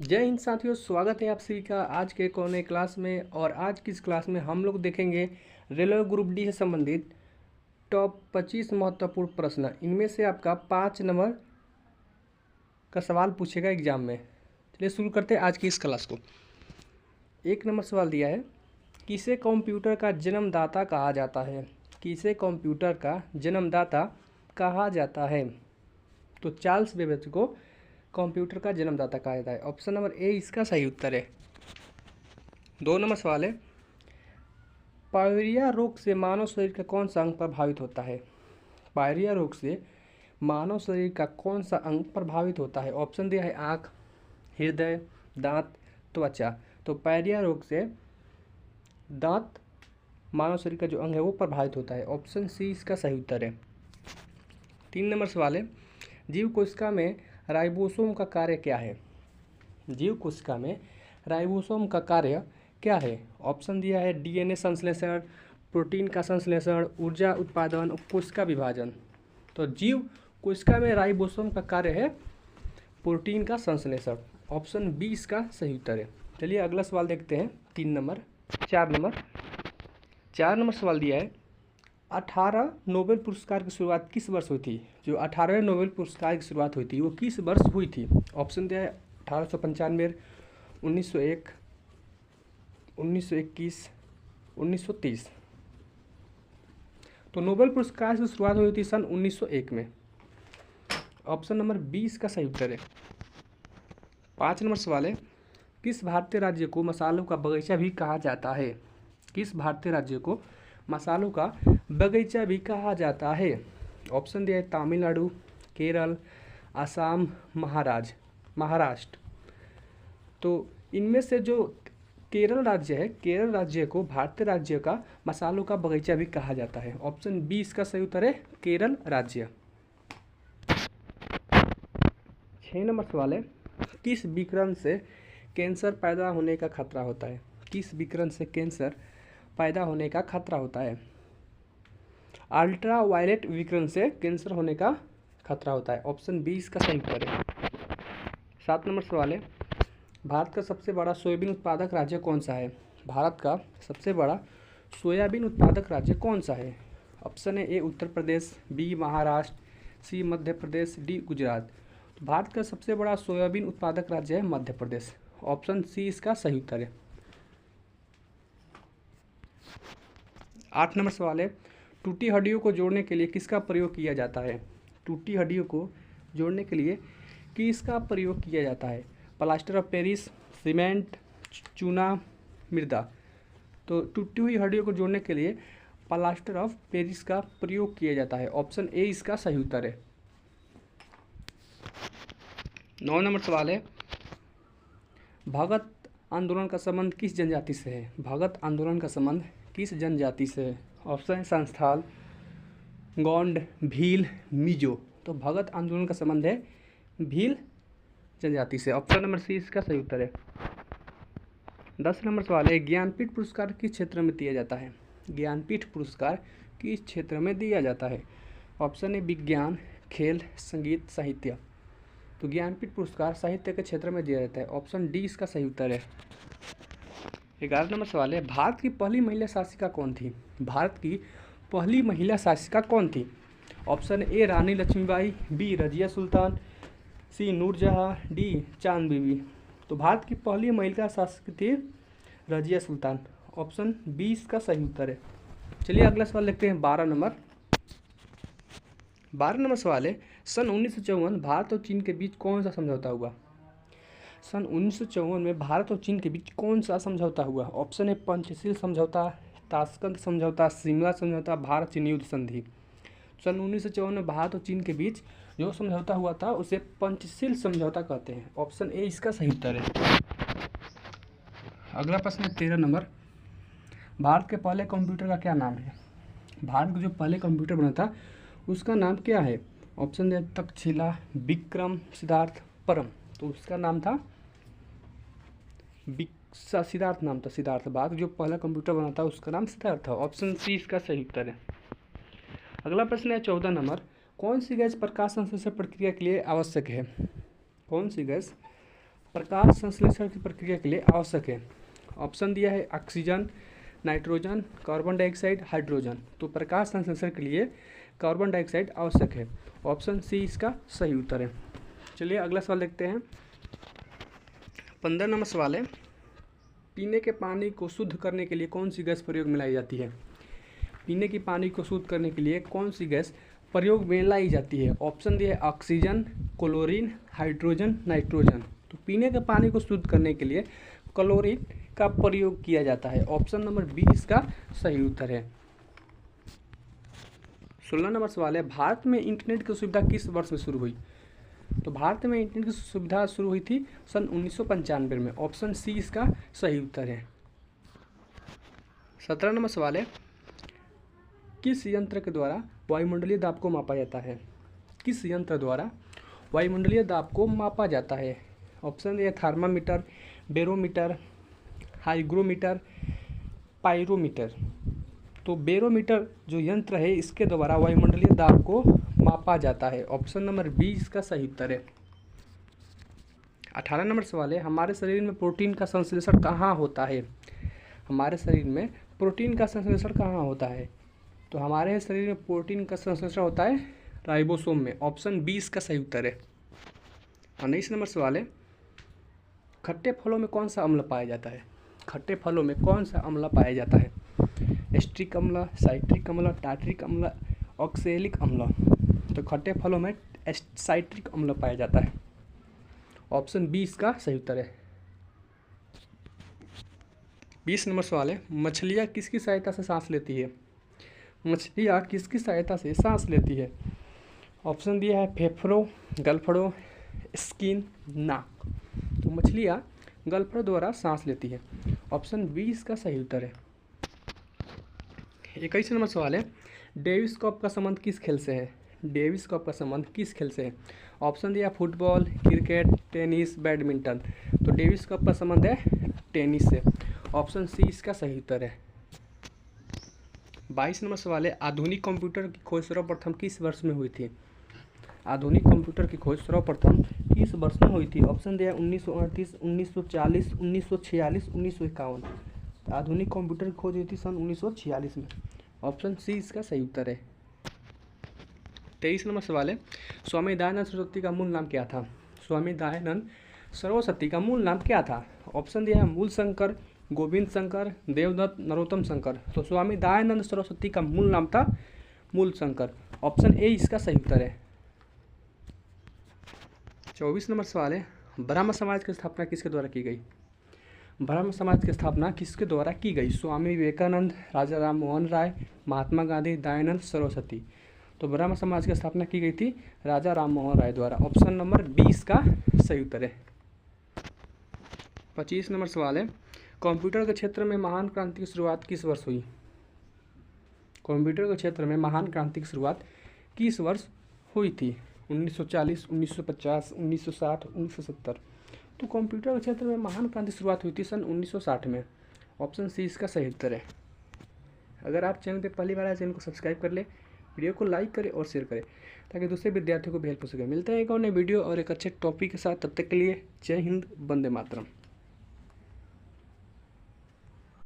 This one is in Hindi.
जय हिंद साथियों, स्वागत है आप सभी का आज के कोने क्लास में। और आज की इस क्लास में हम लोग देखेंगे रेलवे ग्रुप डी से संबंधित टॉप 25 महत्वपूर्ण प्रश्न। इनमें से आपका 5 नंबर का सवाल पूछेगा एग्जाम में। चलिए शुरू करते हैं आज की इस क्लास को। 1 नंबर सवाल दिया है, किसे कंप्यूटर का जन्मदाता कहा जाता है? किसे कंप्यूटर का जन्मदाता कहा जाता है? तो चार्ल्स बेबेज को कंप्यूटर का जन्मदाता कहा जाता है। ऑप्शन नंबर ए इसका सही उत्तर है। 2 नंबर सवाल है, पायरिया रोग से मानव शरीर का कौन सा अंग प्रभावित होता है? पायरिया रोग से मानव शरीर का कौन सा अंग प्रभावित होता है? ऑप्शन दिया है आँख, हृदय, दांत, त्वचा। तो पायरिया रोग से दांत मानव शरीर का जो अंग है वो प्रभावित होता है। ऑप्शन सी इसका सही उत्तर है। 3 नंबर सवाल है, जीव कोशिका में राइबोसोम का कार्य क्या है? जीव कोशिका में राइबोसोम का कार्य क्या है? ऑप्शन दिया है डीएनए संश्लेषण, प्रोटीन का संश्लेषण, ऊर्जा उत्पादन, कोशिका विभाजन। तो जीव कोशिका में राइबोसोम का कार्य है प्रोटीन का संश्लेषण। ऑप्शन बी इसका सही उत्तर है। चलिए अगला सवाल देखते हैं। 4 नंबर सवाल दिया है, 18 नोबेल पुरस्कार की शुरुआत किस वर्ष हुई थी? जो 18वें नोबेल पुरस्कार की शुरुआत हुई थी वो किस वर्ष हुई थी? ऑप्शन दिया है 1895, 1901, 1921, 1930। तो नोबेल पुरस्कार की शुरुआत हुई थी सन 1901 में। ऑप्शन नंबर 20 का सही उत्तर है। 5 नंबर सवाल है, किस भारतीय राज्य को मसालों का बगीचा भी कहा जाता है? किस भारतीय राज्य को मसालों का बगीचा भी कहा जाता है? ऑप्शन दिया है तमिलनाडु, केरल, असम, महाराष्ट्र। तो इनमें से जो केरल राज्य है, केरल राज्य को भारतीय राज्य का मसालों का बगीचा भी कहा जाता है। ऑप्शन बी इसका सही उत्तर है, केरल राज्य। 6 नंबर सवाल है, किस विकिरण से कैंसर पैदा होने का खतरा होता है? किस विकिरण से कैंसर पैदा होने का खतरा होता है? अल्ट्रा वायलेट विकिरण से कैंसर होने का खतरा होता है। ऑप्शन बी इसका सही उत्तर है। 7 नंबर सवाल है, भारत का सबसे बड़ा सोयाबीन उत्पादक राज्य कौन सा है? भारत का सबसे बड़ा सोयाबीन उत्पादक राज्य कौन सा है? ऑप्शन है ए उत्तर प्रदेश, बी महाराष्ट्र, सी मध्य प्रदेश, डी गुजरात। तो भारत का सबसे बड़ा सोयाबीन उत्पादक राज्य है मध्य प्रदेश। ऑप्शन सी इसका सही उत्तर है। 8 नंबर सवाल है, टूटी हड्डियों को जोड़ने के लिए किसका प्रयोग किया जाता है? टूटी हड्डियों को जोड़ने के लिए किसका प्रयोग किया जाता है? प्लास्टर ऑफ पेरिस, सीमेंट, चूना, मृदा। तो टूटी हुई हड्डियों को जोड़ने के लिए प्लास्टर ऑफ पेरिस का प्रयोग किया जाता है। ऑप्शन ए इसका सही उत्तर है। 9 नंबर सवाल है, भगत आंदोलन का संबंध किस जनजाति से है? भगत आंदोलन का संबंध किस जनजाति से है? ऑप्शन है संस्थाल, गोंड, भील, मिजो। तो भगत आंदोलन का संबंध है भील जनजाति से। ऑप्शन नंबर सी इसका सही उत्तर है। 10 नंबर सवाल है, ज्ञानपीठ पुरस्कार किस क्षेत्र में दिया जाता है? ज्ञानपीठ पुरस्कार किस क्षेत्र में दिया जाता है? ऑप्शन है विज्ञान, खेल, संगीत, साहित्य। तो ज्ञानपीठ पुरस्कार साहित्य के क्षेत्र में दिया जाता है। ऑप्शन डी इसका सही उत्तर है। 11 नंबर सवाल है, भारत की पहली महिला शासिका कौन थी? भारत की पहली महिला शासिका कौन थी? Option A Rani Lakshmibai, B Razia Sultan, C Nur Jahan, D Chand Bibi. तो भारत की पहली महिला शासक थी रजिया सुल्तान। ऑप्शन बी इसका सही उत्तर है। चलिए अगला सवाल देखते हैं। 12 नंबर सवाल है, सन 1954 भारत और चीन के बीच कौन सा समझौता हुआ? सन 1954 में भारत और चीन के बीच कौन सा समझौता हुआ? ऑप्शन है पंचशील समझौता, ताशकंद समझौता, शिमला समझौता, भारत चीन युद्ध संधि। सन 1954 में भारत और चीन के बीच जो समझौता हुआ था उसे पंचशील समझौता कहते हैं। ऑप्शन ए इसका सही उत्तर है। अगला प्रश्न है 13 नंबर, भारत के पहले कंप्यूटर का क्या नाम है? भारत का जो पहले कंप्यूटर बना था उसका नाम क्या है? ऑप्शन है तक्षशिला, विक्रम, सिद्धार्थ, परम। तो उसका नाम था सिद्धार्थ नाम था, सिद्धार्थ। भारत जो पहला कंप्यूटर बना था उसका नाम सिद्धार्थ था। ऑप्शन सी इसका सही उत्तर है। अगला प्रश्न है 14 नंबर, कौन सी गैस प्रकाश संश्लेषण प्रक्रिया के लिए आवश्यक है? कौन सी गैस प्रकाश संश्लेषण की प्रक्रिया के लिए आवश्यक है। ऑप्शन दिया है oxygen, nitrogen, carbon dioxide, hydrogen. तो प्रकाश संश्लेषण के लिए कार्बन डाइऑक्साइड आवश्यक है। ऑप्शन सी इसका सही उत्तर है। चलिए अगला सवाल देखते हैं। 15 नंबर सवाल है, पीने के पानी को शुद्ध करने के लिए कौन सी गैस प्रयोग में लाई जाती है? पीने की पानी को शुद्ध करने के लिए कौन सी गैस प्रयोग में लाई जाती है? ऑप्शन दिया है ऑक्सीजन, क्लोरीन, हाइड्रोजन, नाइट्रोजन। तो पीने के पानी को शुद्ध करने के लिए क्लोरीन का प्रयोग किया जाता है। ऑप्शन नंबर बी इसका सही उत्तर है। 16 नंबर सवाल है, भारत में इंटरनेट की सुविधा किस वर्ष में शुरू हुई? तो भारत में इंटरनेट की सुविधा शुरू हुई थी सन 1995 में। ऑप्शन सी इसका सही उत्तर है। 17 नंबर सवाल है, किस यंत्र के द्वारा वायुमंडलीय दाब को मापा जाता है? किस यंत्र द्वारा वायुमंडलीय दाब को मापा जाता है? Option A thermometer, barometer, hygrometer, pyrometer. तो बैरोमीटर जो यंत्र है इसके द्वारा वायुमंडलीय दाब को मापा जाता है। ऑप्शन नंबर बी इसका सही उत्तर है। 18 नंबर सवाल है, हमारे शरीर में प्रोटीन का संश्लेषण कहाँ होता है? हमारे शरीर में प्रोटीन का संश्लेषण कहाँ होता है? तो हमारे शरीर में प्रोटीन का संश्लेषण होता है राइबोसोम में। ऑप्शन बी इसका सही उत्तर है। 19 नंबर सवाल है, खट्टे फलों में कौन सा अम्ल पाया जाता है? खट्टे फलों में कौन सा अम्ल पाया जाता है? एस्ट्रिक अम्ल, साइट्रिक अम्ल, टार्ट्रिक अम्ल, ऑक्सैलिक अम्ल। तो खट्टे फलों में साइट्रिक अम्ल पाया जाता है। ऑप्शन बी इसका सही उत्तर है। 20 नंबर सवाल है, मछलियाँ किसकी सहायता से सांस लेती है? मछलियाँ किसकी सहायता से सांस लेती है? ऑप्शन दिया है फेफड़ों, गलफड़ों, स्किन, नाक। तो मछलियाँ गलफड़ों द्वारा सांस लेती है। ऑप्शन बी इसका सही उत्तर है। 21 नंबर सवाल है, डेविस कप का संबंध किस खेल से है? डेविस कप का संबंध किस खेल से है? ऑप्शन दिया फुटबॉल, क्रिकेट, टेनिस, बैडमिंटन। तो डेविस कप का संबंध है टेनिस से। ऑप्शन सी इसका सही उत्तर है। 22 नंबर सवाल है, आधुनिक कंप्यूटर की खोज सर्वप्रथम किस वर्ष में हुई थी? आधुनिक कंप्यूटर की खोज सर्वप्रथम किस वर्ष में हुई थी? ऑप्शन दिया 1938, 1940, 1946, 1951। आधुनिक कंप्यूटर की खोज हुई थी सन 1946 में। ऑप्शन सी इसका सही उत्तर है। 23 नंबर सवाल है, स्वामी दयानंद सरस्वती का मूल नाम क्या था? स्वामी दयानंद सरस्वती का मूल नाम क्या था? ऑप्शन दिया है मूल शंकर, गोविंद शंकर, देवदत्त, नरोत्तम शंकर। तो स्वामी दयानंद सरस्वती का मूल नाम था मूल शंकर। ऑप्शन ए इसका सही उत्तर है। 24 नंबर सवाल है, ब्रह्म समाज की स्थापना किसके द्वारा की गई? ब्रह्म समाज की स्थापना किसके द्वारा की गई? स्वामी विवेकानंद, राजा राम मोहन राय, महात्मा गांधी, दयानंद सरस्वती। तो ब्रह्म समाज की स्थापना की गई थी राजा राम मोहन राय द्वारा। ऑप्शन नंबर 20 का सही उत्तर है। 25 नंबर सवाल है, कंप्यूटर के क्षेत्र में महान क्रांति की शुरुआत किस वर्ष हुई? कंप्यूटर के क्षेत्र में महान क्रांति की शुरुआत किस वर्ष हुई थी? 1940, 1950, 1960, 1970। तो कंप्यूटर के क्षेत्र में महान क्रांति की शुरुआत हुई थी सन 1960 में। ऑप्शन सी इसका सही उत्तर है। अगर आप चैनल पे पहली बार आए, चैनल को सब्सक्राइब कर ले, वीडियो को लाइक करें और शेयर करें ताकि दूसरे विद्यार्थियों को भी हेल्प हो सके। मिलते हैं एक और नए वीडियो और एक अच्छे टॉपिक के साथ। तब तक के लिए जय हिंद, वंदे मातरम।